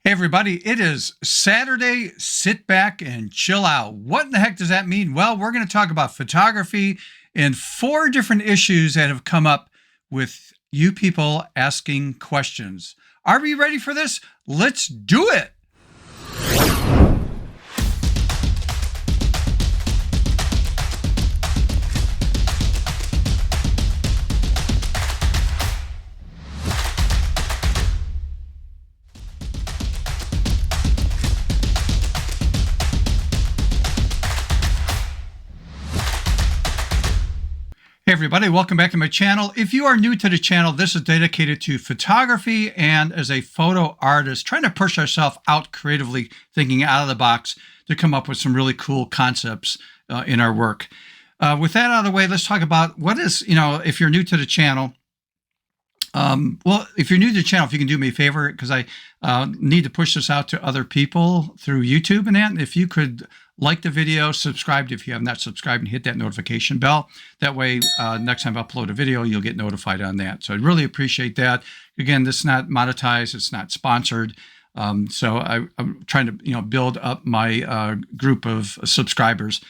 Hey, everybody, it is Saturday. Sit back and chill out. What in the heck does that mean? Well, we're going to talk about photography and four different issues that have come up with you people asking questions. Are we ready for this? Let's do it. Hey everybody, welcome back to my channel. If you are new to the channel, this is dedicated to photography and as a photo artist, trying to push ourselves out creatively, thinking out of the box to come up with some really cool concepts in our work. With that out of the way, let's talk about what is, if you're new to the channel, if you're new to the channel, if you can do me a favor, because I need to push this out to other people through YouTube and that, if you could like the video, subscribe if you have not subscribed, and hit that notification bell. That way, next time I upload a video, you'll get notified on that. So I'd really appreciate that. Again, this is not monetized. It's not sponsored. So I'm trying to, build up my group of subscribers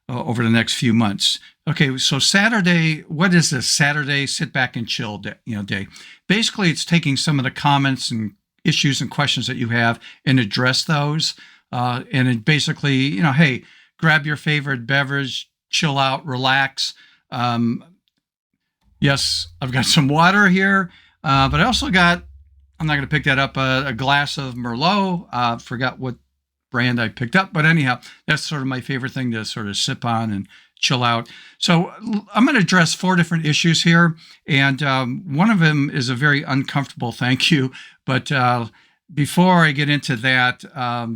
over the next few months. Okay, so Saturday, what is this? Saturday sit back and chill day. Basically, it's taking some of the comments and issues and questions that you have and address those. And it basically, hey, grab your favorite beverage, chill out, relax. Yes, I've got some water here, but I also got, I'm not going to pick that up, a glass of Merlot. Forgot what brand I picked up, but anyhow, that's sort of my favorite thing to sort of sip on and chill out. So I'm going to address four different issues here, and one of them is a very uncomfortable thank you, but before I get into that,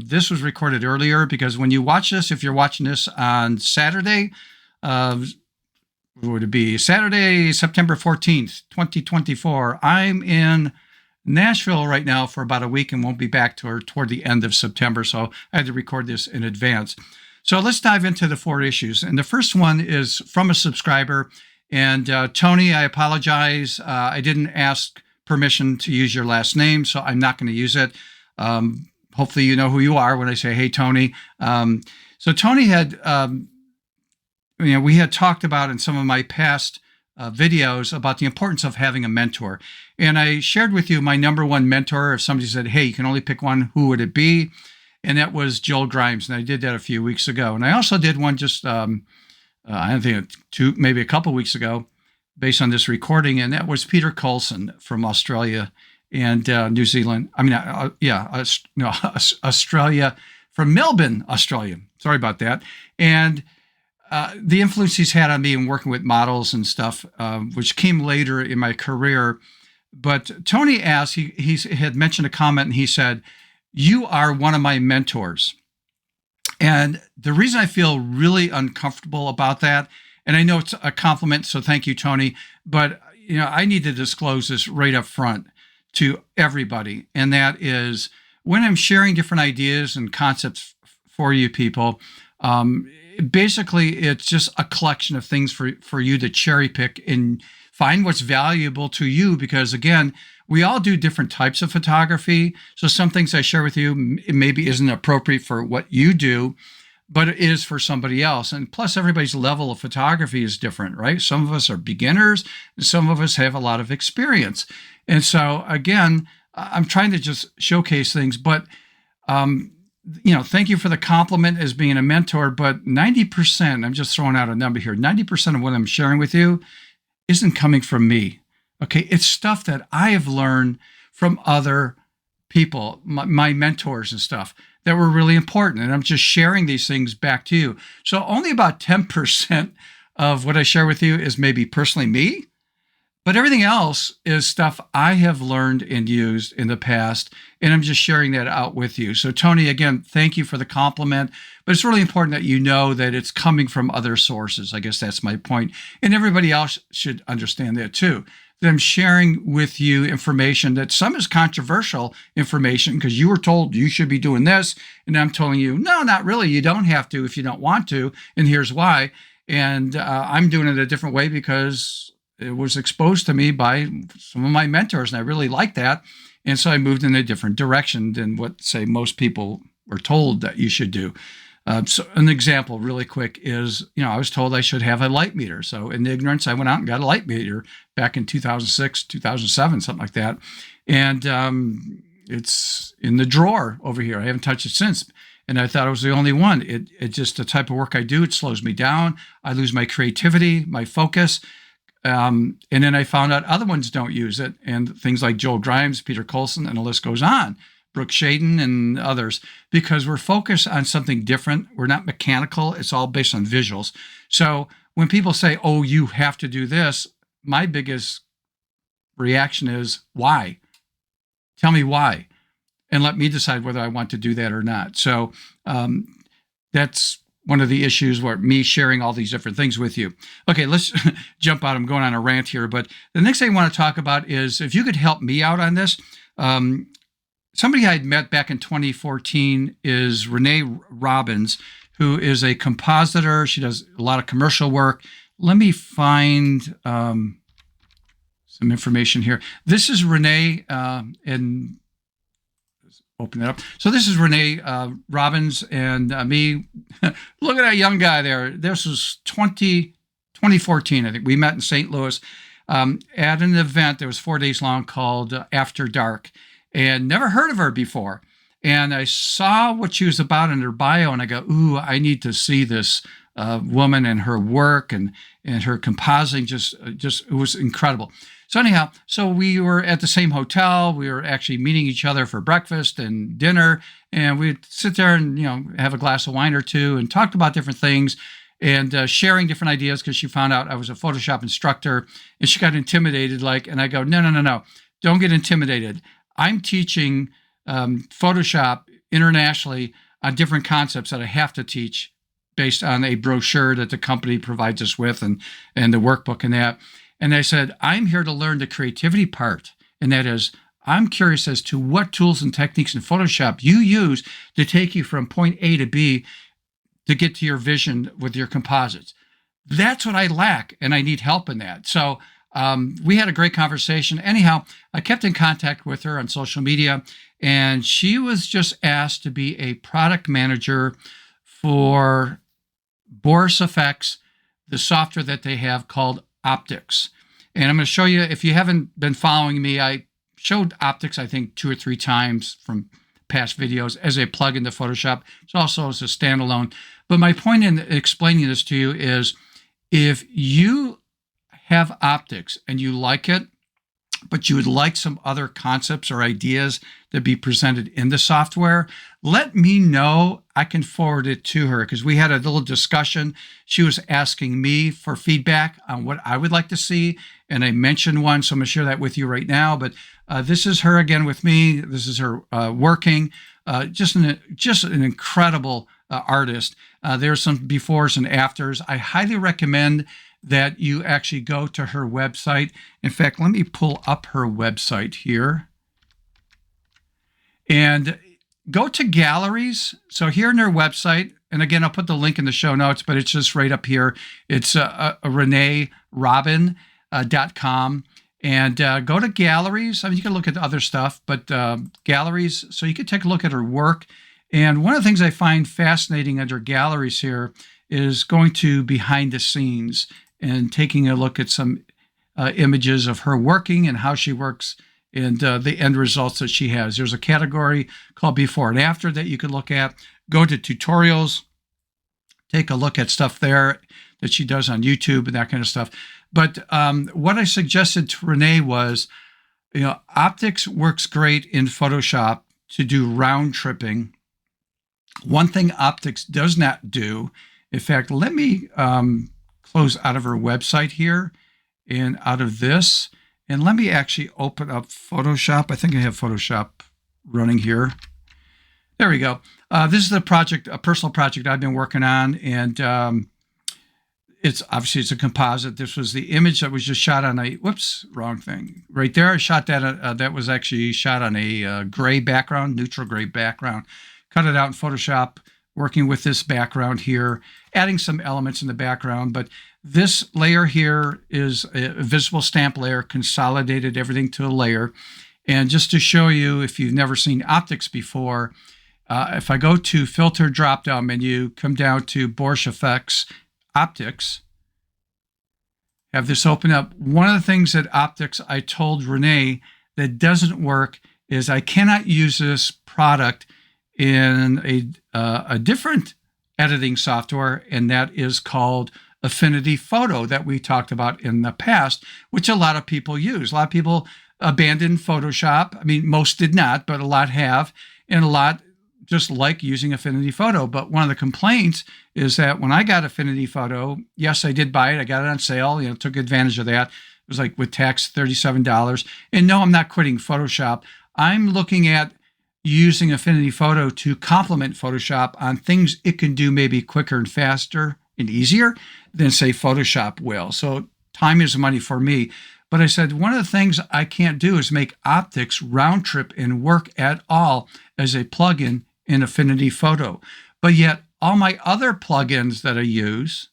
this was recorded earlier because when you watch this, if you're watching this on Saturday, what would it be? Saturday, September 14th, 2024. I'm in Nashville right now for about a week and won't be back toward the end of September. So I had to record this in advance. So let's dive into the four issues. And the first one is from a subscriber. And Tony, I apologize. I didn't ask permission to use your last name, so I'm not going to use it. Hopefully you know who you are when I say, hey, Tony. So Tony had, we had talked about in some of my past videos about the importance of having a mentor. And I shared with you my number one mentor. If somebody said, hey, you can only pick one, who would it be? And that was Jill Grimes. And I did that a few weeks ago. And I also did one just, I don't think maybe a couple weeks ago, based on this recording, and that was Peter Coulson from Australia and New Zealand. Australia, from Melbourne, Australia. Sorry about that. And the influence he's had on me in working with models and stuff, which came later in my career. But Tony asked, he had mentioned a comment, and he said, "You are one of my mentors." And the reason I feel really uncomfortable about that, and I know it's a compliment, so thank you, Tony, but I need to disclose this right up front to everybody, and that is when I'm sharing different ideas and concepts for you people, basically it's just a collection of things for you to cherry pick and find what's valuable to you, because again, we all do different types of photography. So some things I share with you maybe isn't appropriate for what you do, but it is for somebody else. And plus everybody's level of photography is different, right? Some of us are beginners, and some of us have a lot of experience. And so again, I'm trying to just showcase things, but thank you for the compliment as being a mentor, but 90%, I'm just throwing out a number here, 90% of what I'm sharing with you isn't coming from me. Okay, it's stuff that I have learned from other people, my mentors and stuff that were really important. And I'm just sharing these things back to you. So only about 10% of what I share with you is maybe personally me, but everything else is stuff I have learned and used in the past. And I'm just sharing that out with you. So Tony, again, thank you for the compliment, but it's really important that you know that it's coming from other sources. I guess that's my point. And everybody else should understand that too. That I'm sharing with you information that some is controversial information because you were told you should be doing this. And I'm telling you, no, not really. You don't have to if you don't want to. And here's why. And I'm doing it a different way because it was exposed to me by some of my mentors, and I really like that. And so I moved in a different direction than what, say, most people were told that you should do. So an example really quick is, I was told I should have a light meter. So in ignorance, I went out and got a light meter back in 2006, 2007, something like that. And it's in the drawer over here. I haven't touched it since. And I thought I was the only one. It just, the type of work I do, it slows me down. I lose my creativity, my focus. And then I found out other ones don't use it. And things like Joel Grimes, Peter Colson, and the list goes on. Brooke Shaden and others, because we're focused on something different. We're not mechanical. It's all based on visuals. So when people say, oh, you have to do this, my biggest reaction is, why? Tell me why, and let me decide whether I want to do that or not. So that's one of the issues where me sharing all these different things with you. Okay, let's jump out. I'm going on a rant here, but the next thing I want to talk about is if you could help me out on this. Somebody I had met back in 2014 is Renee Robbins, who is a compositor. She does a lot of commercial work. Let me find some information here. This is Renee, and open it up. So this is Renee Robbins and me. Look at that young guy there. This was 2014, I think. We met in St. Louis at an event that was 4 days long called After Dark. And never heard of her before. And I saw what she was about in her bio, and I go, ooh, I need to see this woman and her work and her compositing. Just it was incredible. So anyhow, so we were at the same hotel. We were actually meeting each other for breakfast and dinner, and we'd sit there and have a glass of wine or two and talked about different things and sharing different ideas, because she found out I was a Photoshop instructor, and she got intimidated. And I go, no, don't get intimidated. I'm teaching Photoshop internationally on different concepts that I have to teach based on a brochure that the company provides us with and the workbook and that. And I said, I'm here to learn the creativity part. And that is, I'm curious as to what tools and techniques in Photoshop you use to take you from point A to B to get to your vision with your composites. That's what I lack, and I need help in that. So we had a great conversation. Anyhow, I kept in contact with her on social media, and she was just asked to be a product manager for Boris FX, the software that they have called Optics. And I'm going to show you, if you haven't been following me, I showed Optics, I think, 2 or 3 times from past videos as a plug into Photoshop. It's also as a standalone. But my point in explaining this to you is, if you have Optics and you like it, but you would like some other concepts or ideas to be presented in the software, let me know. I can forward it to her, because we had a little discussion. She was asking me for feedback on what I would like to see, and I mentioned one, so I'm going to share that with you right now. But this is her again with me. This is her working. Just an incredible artist. There's some befores and afters. I highly recommend that you actually go to her website. In fact, let me pull up her website here. And go to galleries. So here in her website, and again, I'll put the link in the show notes, but it's just right up here. It's reneerobin.com. And go to galleries. I mean, you can look at other stuff, but galleries, so you can take a look at her work. And one of the things I find fascinating under galleries here is going to behind the scenes and taking a look at some images of her working and how she works and the end results that she has. There's a category called before and after that you could look at. Go to tutorials, take a look at stuff there that she does on YouTube and that kind of stuff. But what I suggested to Renee was, Optics works great in Photoshop to do round tripping. One thing Optics does not do, in fact, let me close out of her website here and out of this. And let me actually open up Photoshop. I think I have Photoshop running here. There we go. This is a personal project I've been working on. And it's a composite. This was the image that was just shot on wrong thing. Right there, I shot that. That was actually shot on a gray background, neutral gray background. Cut it out in Photoshop, working with this background here, adding some elements in the background. But this layer here is a visible stamp layer, consolidated everything to a layer. And just to show you, if you've never seen optics before, if I go to Filter drop-down menu, come down to Borsche FX Optics, have this open up. One of the things that optics I told Renee that doesn't work is I cannot use this product in a different editing software, and that is called Affinity Photo that we talked about in the past, which a lot of people use. A lot of people abandoned Photoshop. I mean, most did not, but a lot have, and a lot just like using Affinity Photo. But one of the complaints is that when I got Affinity Photo, yes, I did buy it. I got it on sale, took advantage of that. It was like with tax, $37. And no, I'm not quitting Photoshop. I'm looking at using Affinity Photo to complement Photoshop on things it can do maybe quicker and faster and easier than, say, Photoshop will. So time is money for me. But I said, one of the things I can't do is make optics round trip and work at all as a plugin in Affinity Photo. But yet all my other plugins that I use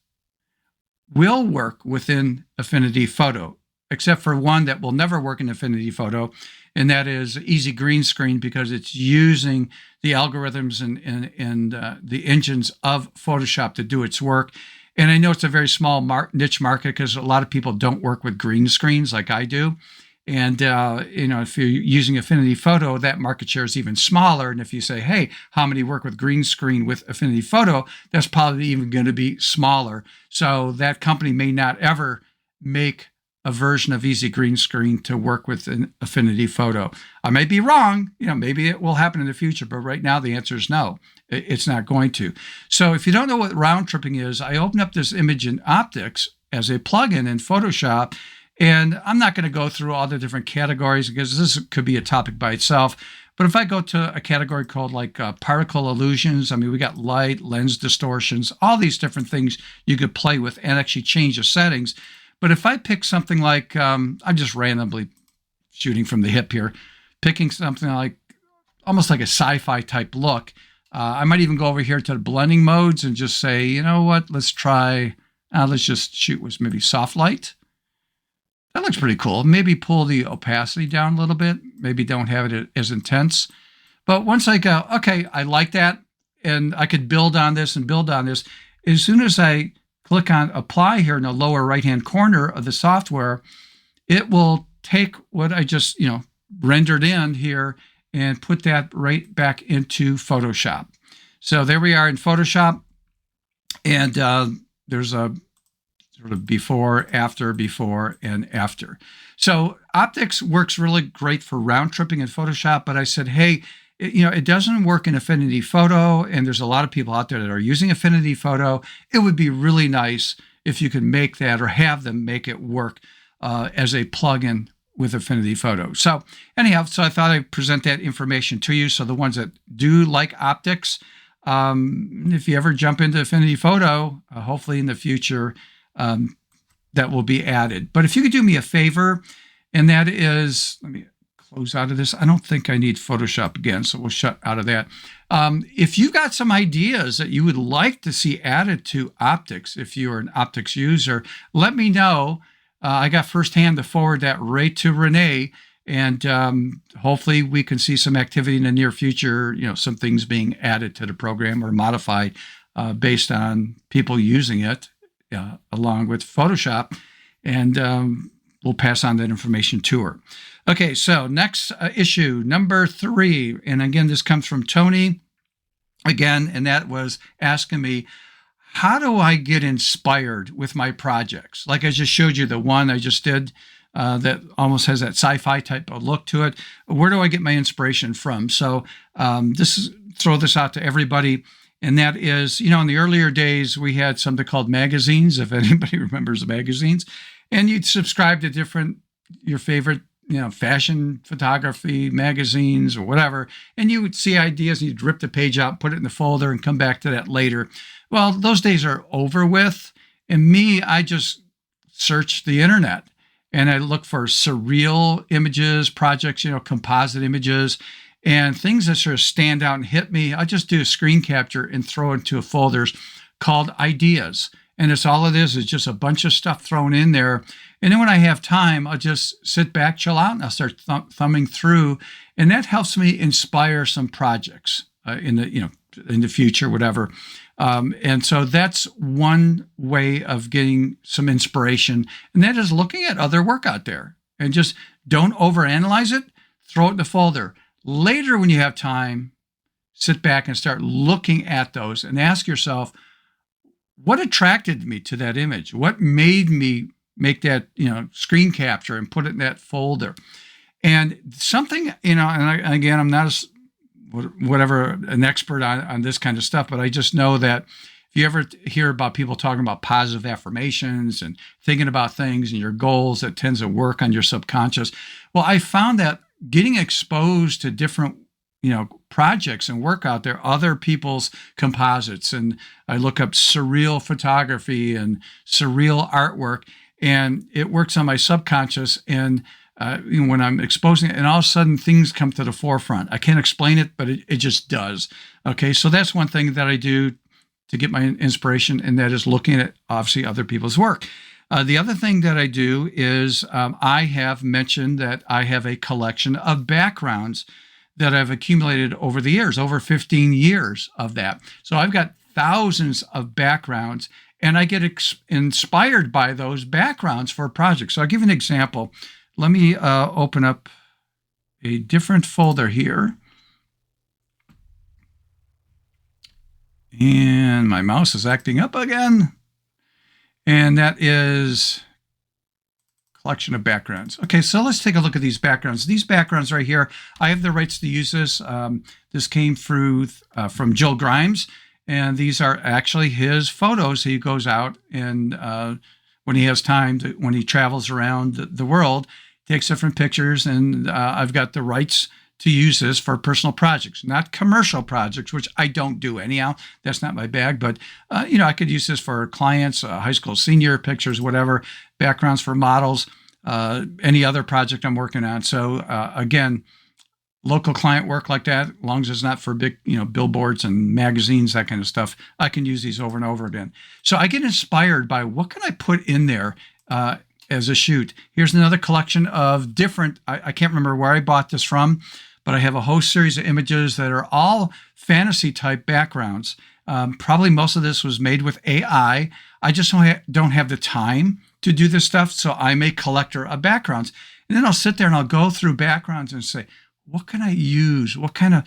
will work within Affinity Photo, except for one that will never work in Affinity Photo, and that is Easy Green Screen, because it's using the algorithms and the engines of Photoshop to do its work. And I know it's a very small niche market because a lot of people don't work with green screens like I do. And, if you're using Affinity Photo, that market share is even smaller. And if you say, hey, how many work with green screen with Affinity Photo, that's probably even going to be smaller. So that company may not ever make a version of Easy Green Screen to work with an Affinity Photo. I may be wrong, maybe it will happen in the future, but right now the answer is no, it's not going to. So if you don't know what round tripping is, I opened up this image in Optics as a plugin in Photoshop, and I'm not going to go through all the different categories because this could be a topic by itself. But if I go to a category called like particle illusions, we got light, lens distortions, all these different things you could play with and actually change the settings. But if I pick something like, I'm just randomly shooting from the hip here, picking something like almost like a sci-fi type look, I might even go over here to the blending modes and just say, you know what, let's just shoot with maybe soft light. That looks pretty cool. Maybe pull the opacity down a little bit. Maybe don't have it as intense. But once I go, okay, I like that, and I could build on this and build on this. As soon as I click on apply here in the lower right-hand corner of the software, it will take what I just, rendered in here and put that right back into Photoshop. So there we are in Photoshop, and there's a sort of before, and after. So optics works really great for round tripping in Photoshop, but I said, hey, it doesn't work in Affinity Photo, and there's a lot of people out there that are using Affinity Photo. It would be really nice if you could make that or have them make it work as a plugin with Affinity Photo. So anyhow, I thought I'd present that information to you. So the ones that do like optics, if you ever jump into Affinity Photo, hopefully in the future, that will be added. But if you could do me a favor, and that is, let me close out of this. I don't think I need Photoshop again, so we'll shut out of that. If you've got some ideas that you would like to see added to optics, if you're an optics user, let me know. I got firsthand to forward that right to Renee, and hopefully we can see some activity in the near future, some things being added to the program or modified based on people using it along with Photoshop, and we'll pass on that information to her. Okay, so next issue, number 3. And again, this comes from Tony again, and that was asking me, how do I get inspired with my projects? Like I just showed you the one I just did that almost has that sci-fi type of look to it. Where do I get my inspiration from? So throw this out to everybody. And that is, in the earlier days, we had something called magazines, if anybody remembers the magazines. And you'd subscribe to your favorite, fashion photography magazines or whatever. And you would see ideas and you'd rip the page out, put it in the folder and come back to that later. Well, those days are over with. And me, I just search the internet and I look for surreal images, projects, composite images, and things that sort of stand out and hit me. I just do a screen capture and throw it into folders called ideas. And it's all it is just a bunch of stuff thrown in there. And then when I have time, I'll just sit back, chill out, and I'll start thumbing through. And that helps me inspire some projects in the future, whatever. And so that's one way of getting some inspiration. And that is looking at other work out there and just don't overanalyze it. Throw it in the folder. Later, when you have time, sit back and start looking at those and ask yourself, what attracted me to that image? What made me make that, screen capture and put it in that folder? And something, again, I'm not an expert on this kind of stuff, but I just know that if you ever hear about people talking about positive affirmations and thinking about things and your goals, that tends to work on your subconscious. Well, I found that getting exposed to different projects and work out there, other people's composites. And I look up surreal photography and surreal artwork, and it works on my subconscious. And when I'm exposing it, and all of a sudden things come to the forefront. I can't explain it, but it just does. Okay, so that's one thing that I do to get my inspiration, and that is looking at, obviously, other people's work. The other thing that I do is I have mentioned that I have a collection of backgrounds that I've accumulated over the years, over 15 years of that. So I've got thousands of backgrounds, and I get inspired by those backgrounds for projects. So I'll give you an example. Let me open up a different folder here. And my mouse is acting up again. And that is collection of backgrounds. Okay, so let's take a look at these backgrounds. These backgrounds right here, I have the rights to use this. This came through from Jill Grimes, and these are actually his photos. He goes out and when he has time, when he travels around the world, takes different pictures, and I've got the rights to use this for personal projects, not commercial projects, which I don't do anyhow. That's not my bag, but I could use this for clients, high school senior pictures, whatever, backgrounds for models, any other project I'm working on. So again, local client work like that, as long as it's not for big, billboards and magazines, that kind of stuff, I can use these over and over again. So I get inspired by what can I put in there as a shoot. Here's another collection of different, I can't remember where I bought this from, but I have a whole series of images that are all fantasy type backgrounds. Probably most of this was made with AI. I just don't have the time to do this stuff. So I'm a collector of backgrounds. And then I'll sit there and I'll go through backgrounds and say, what can I use? What kind of,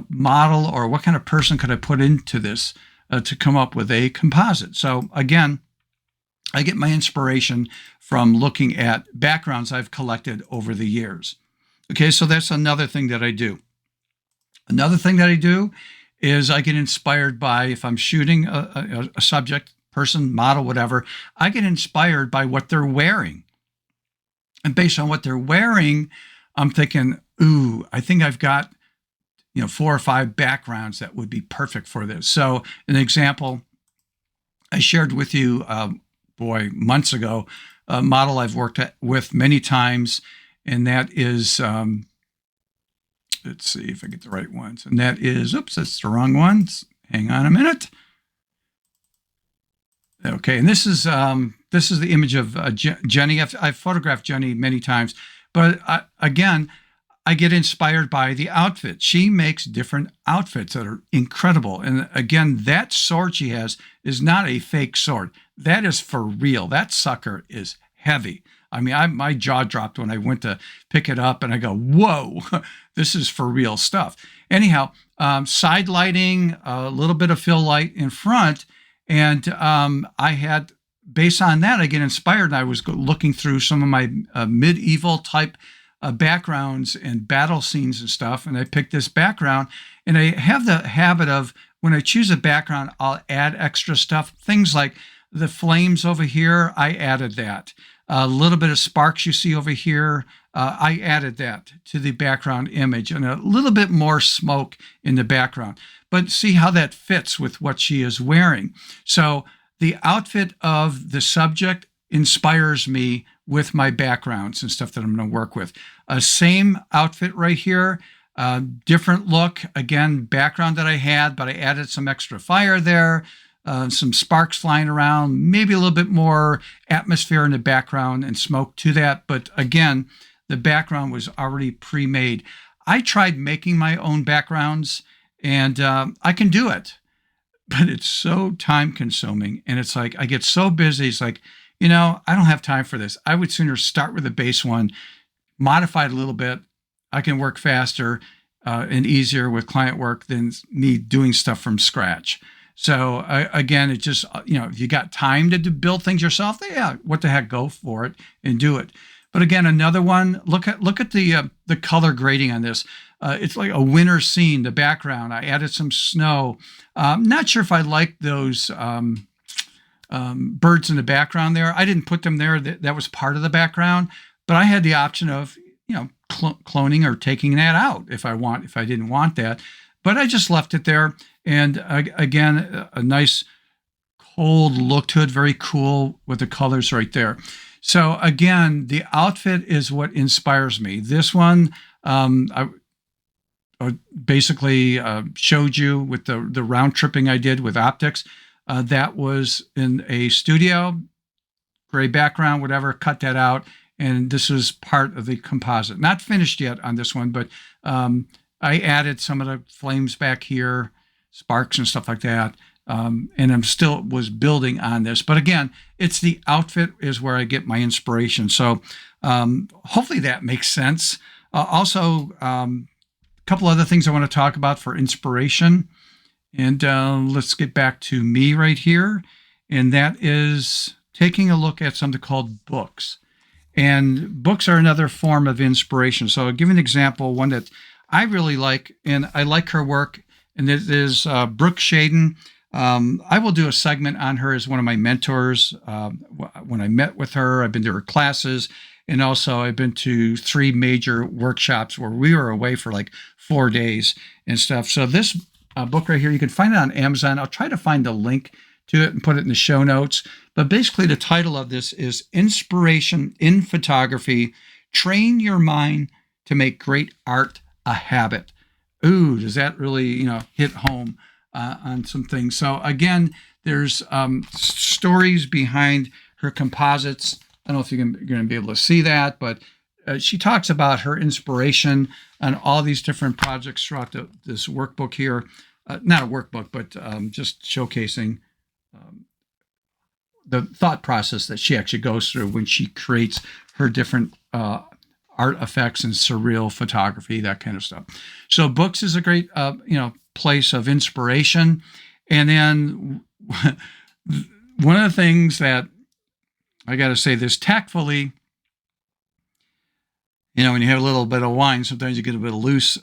model or what kind of person could I put into this to come up with a composite? So again, I get my inspiration from looking at backgrounds I've collected over the years. Okay, so that's another thing that I do. Another thing that I do is I get inspired by, if I'm shooting a subject, person, model, whatever, I get inspired by what they're wearing. And based on what they're wearing, I'm thinking, ooh, I think I've got 4 or 5 backgrounds that would be perfect for this. So an example I shared with you, months ago, a model I've worked with many times, and that is, let's see if I get the right ones. And that is, oops, that's the wrong ones. Hang on a minute. Okay, and this is the image of Jenny. I've photographed Jenny many times, but again, I get inspired by the outfit. She makes different outfits that are incredible. And again, that sword she has is not a fake sword. That is for real. That sucker is heavy. I mean, my jaw dropped when I went to pick it up, and I go, whoa, this is for real stuff. Anyhow, side lighting, a little bit of fill light in front, and I had, based on that, I get inspired, and I was looking through some of my medieval type backgrounds and battle scenes and stuff, and I picked this background, and I have the habit of, when I choose a background, I'll add extra stuff, things like the flames over here, I added that. A little bit of sparks you see over here, I added that to the background image, and a little bit more smoke in the background. But see how that fits with what she is wearing. So the outfit of the subject inspires me with my backgrounds and stuff that I'm going to work with. Same outfit right here, different look. Again, background that I had, but I added some extra fire there. some sparks flying around, maybe a little bit more atmosphere in the background and smoke to that. But again, the background was already pre-made. I tried making my own backgrounds, and I can do it, but it's so time consuming. And it's like, I get so busy. It's like, I don't have time for this. I would sooner start with the base one, modify it a little bit. I can work faster and easier with client work than me doing stuff from scratch. So again, it just, if you got time to build things yourself, yeah, what the heck, go for it and do it. But again, another one, look at the color grading on this. It's like a winter scene, the background. I added some snow. Not sure if I like those birds in the background there. I didn't put them there. That was part of the background, but I had the option of, cloning or taking that out if I didn't want that. But I just left it there. And again, a nice cold look to it, very cool with the colors right there. So again, the outfit is what inspires me. This one, I basically showed you with the round tripping I did with optics. That was in a studio, gray background, whatever, cut that out. And this is part of the composite. Not finished yet on this one, but I added some of the flames back here, sparks and stuff like that. And I'm still was building on this. But again, it's the outfit is where I get my inspiration. So hopefully that makes sense. Also, a couple other things I want to talk about for inspiration. And let's get back to me right here. And that is taking a look at something called books. And books are another form of inspiration. So I'll give you an example, one that I really like, and I like her work, and it is Brooke Shaden. I will do a segment on her as one of my mentors. When I met with her, I've been to her classes, and also I've been to 3 major workshops where we were away for like 4 days and stuff. So this book right here, you can find it on Amazon. I'll try to find the link to it and put it in the show notes. But basically the title of this is Inspiration in Photography, Train Your Mind to Make Great Art a Habit. Ooh, does that really, hit home on some things? So again, there's stories behind her composites. I don't know if you're going to be able to see that, but she talks about her inspiration on all these different projects throughout this workbook here. Not a workbook, but just showcasing the thought process that she actually goes through when she creates her different art effects and surreal photography, that kind of stuff. So books is a great, place of inspiration. And then one of the things that I got to say this tactfully, when you have a little bit of wine, sometimes you get a bit loose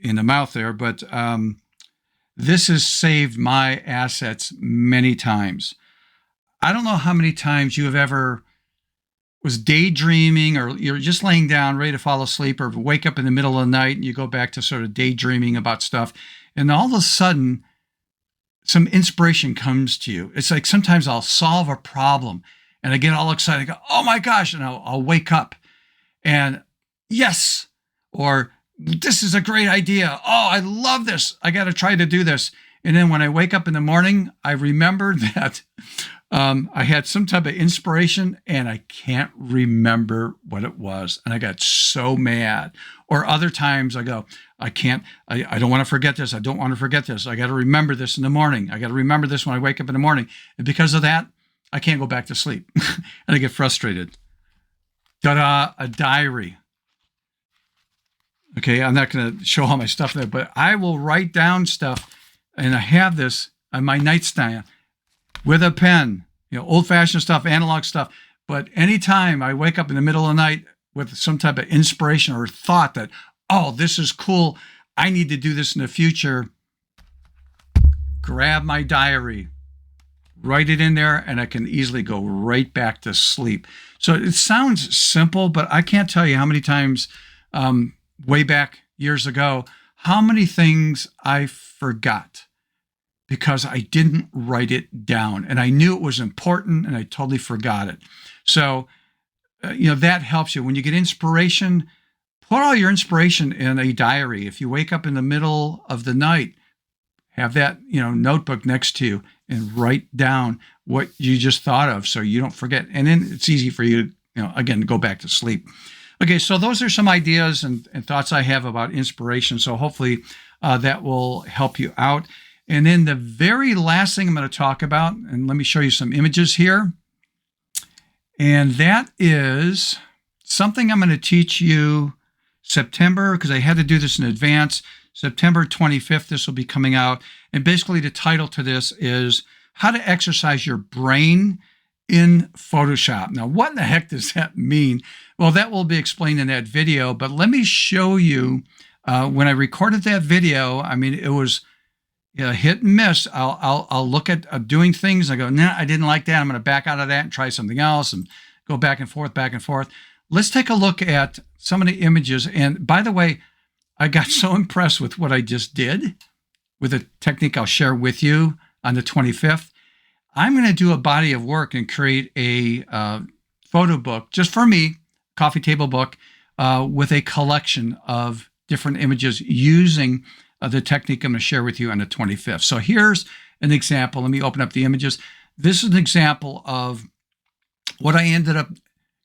in the mouth there, but this has saved my assets many times. I don't know how many times you have ever was daydreaming, or you're just laying down ready to fall asleep, or wake up in the middle of the night and you go back to sort of daydreaming about stuff. And all of a sudden, some inspiration comes to you. It's like sometimes I'll solve a problem and I get all excited. I go, oh my gosh. And I'll wake up and yes, or this is a great idea. Oh, I love this. I got to try to do this. And then when I wake up in the morning, I remember that I had some type of inspiration and I can't remember what it was. And I got so mad. Or other times I go, I don't want to forget this. I don't want to forget this. I got to remember this in the morning. I got to remember this when I wake up in the morning. And because of that, I can't go back to sleep and I get frustrated. Ta-da, a diary. Okay, I'm not going to show all my stuff there, but I will write down stuff, and I have this on my nightstand with a pen, old-fashioned stuff, analog stuff. But anytime I wake up in the middle of the night with some type of inspiration or thought that, oh, this is cool, I need to do this in the future, grab my diary, write it in there, and I can easily go right back to sleep. So it sounds simple, but I can't tell you how many times way back years ago, how many things I forgot because I didn't write it down. And I knew it was important and I totally forgot it. So, that helps you. When you get inspiration, put all your inspiration in a diary. If you wake up in the middle of the night, have that, notebook next to you and write down what you just thought of so you don't forget. And then it's easy for you, again, to go back to sleep. Okay, so those are some ideas and thoughts I have about inspiration. So hopefully that will help you out. And then the very last thing I'm going to talk about, and let me show you some images here. And that is something I'm going to teach you September, because I had to do this in advance. September 25th, this will be coming out. And basically the title to this is How to Exercise Your Brain in Photoshop. Now, what in the heck does that mean? Well, that will be explained in that video, but let me show you when I recorded that video. I mean, it was hit and miss. I'll look at doing things. I go, nah, I didn't like that. I'm going to back out of that and try something else and go back and forth, back and forth. Let's take a look at some of the images. And by the way, I got so impressed with what I just did with a technique I'll share with you on the 25th. I'm going to do a body of work and create a photo book just for me, coffee table book, with a collection of different images using the technique I'm going to share with you on the 25th. So here's an example. Let me open up the images. This is an example of what I ended up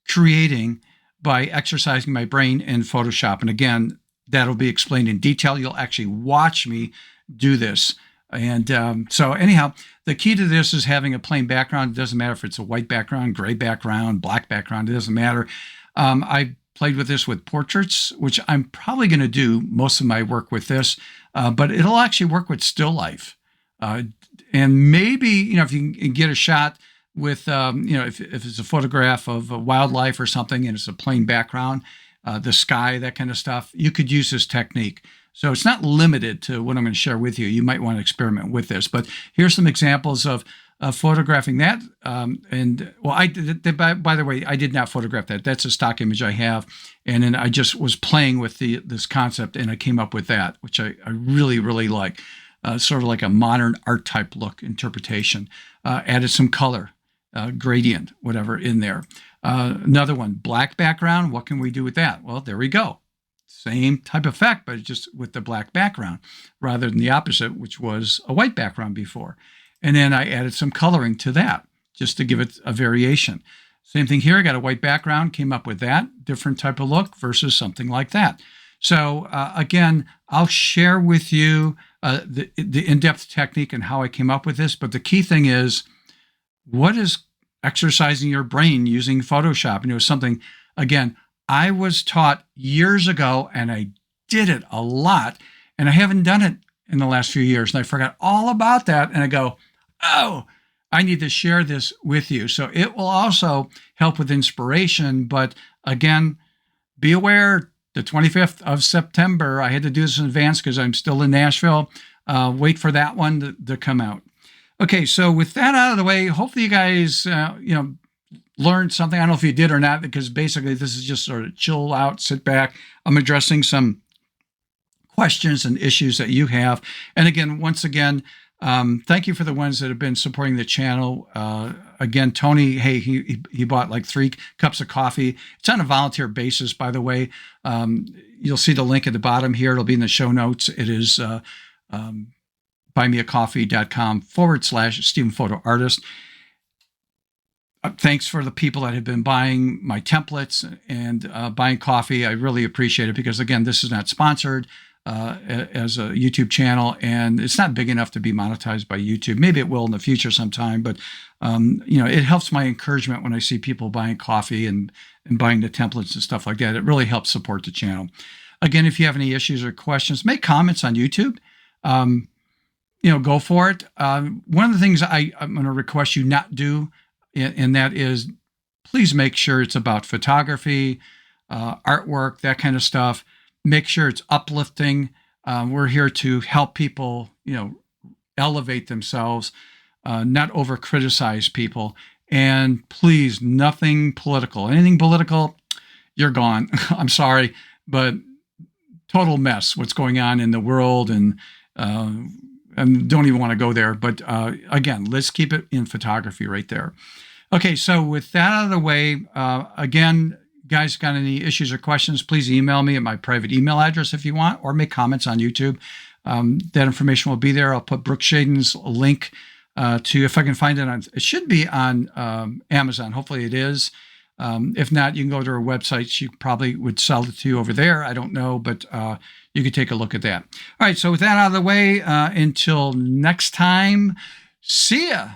creating by exercising my brain in Photoshop. And again, that'll be explained in detail. You'll actually watch me do this. And so anyhow, the key to this is having a plain background. It doesn't matter if it's a white background, gray background, black background. It doesn't matter. I played with this with portraits, which I'm probably going to do most of my work with this, but it'll actually work with still life. And maybe, if you can get a shot with, if it's a photograph of a wildlife or something and it's a plain background, the sky, that kind of stuff, you could use this technique. So it's not limited to what I'm going to share with you. You might want to experiment with this, but here's some examples of photographing that. I did, by the way, I did not photograph that. That's a stock image I have. And then I just was playing with this concept and I came up with that, which I really, really like. Sort of like a modern art type look interpretation. Added some color, gradient, whatever in there. Another one, black background. What can we do with that? Well, there we go. Same type of effect, but just with the black background rather than the opposite, which was a white background before. And then I added some coloring to that just to give it a variation. Same thing here. I got a white background, came up with that different type of look versus something like that. So again, I'll share with you the in-depth technique and how I came up with this. But the key thing is, what is exercising your brain using Photoshop? And it was something, again, I was taught years ago, and I did it a lot, and I haven't done it in the last few years. And I forgot all about that. And I go, oh, I need to share this with you. So it will also help with inspiration. But again, be aware, the 25th of September, I had to do this in advance because I'm still in Nashville. Wait for that one to come out. Okay, so with that out of the way, hopefully you guys, learned something. I don't know if you did or not, because basically this is just sort of chill out, sit back. I'm addressing some questions and issues that you have. And again, once again, thank you for the ones that have been supporting the channel. Again, Tony, hey, he bought like 3 cups of coffee. It's on a volunteer basis, by the way. You'll see the link at the bottom here. It'll be in the show notes. It is buymeacoffee.com/Stephen Photo Artist. Thanks for the people that have been buying my templates and buying coffee. I really appreciate it because, again, this is not sponsored as a YouTube channel, and it's not big enough to be monetized by YouTube. Maybe it will in the future sometime, but it helps my encouragement when I see people buying coffee and buying the templates and stuff like that. It really helps support the channel. Again, if you have any issues or questions, make comments on YouTube. Go for it. One of the things I'm going to request you not do, and that is, please make sure it's about photography, artwork, that kind of stuff. Make sure it's uplifting. We're here to help people, elevate themselves, not over criticize people. And please, nothing political. Anything political, you're gone. I'm sorry, but total mess what's going on in the world, and don't even want to go there. But again, let's keep it in photography right there. Okay, so with that out of the way, again, guys, got any issues or questions, please email me at my private email address if you want, or make comments on YouTube. That information will be there. I'll put Brooke Shaden's link to, if I can find it on, it should be on Amazon. Hopefully it is. If not, you can go to her website. She probably would sell it to you over there. I don't know, but you could take a look at that. All right. So with that out of the way, until next time, see ya.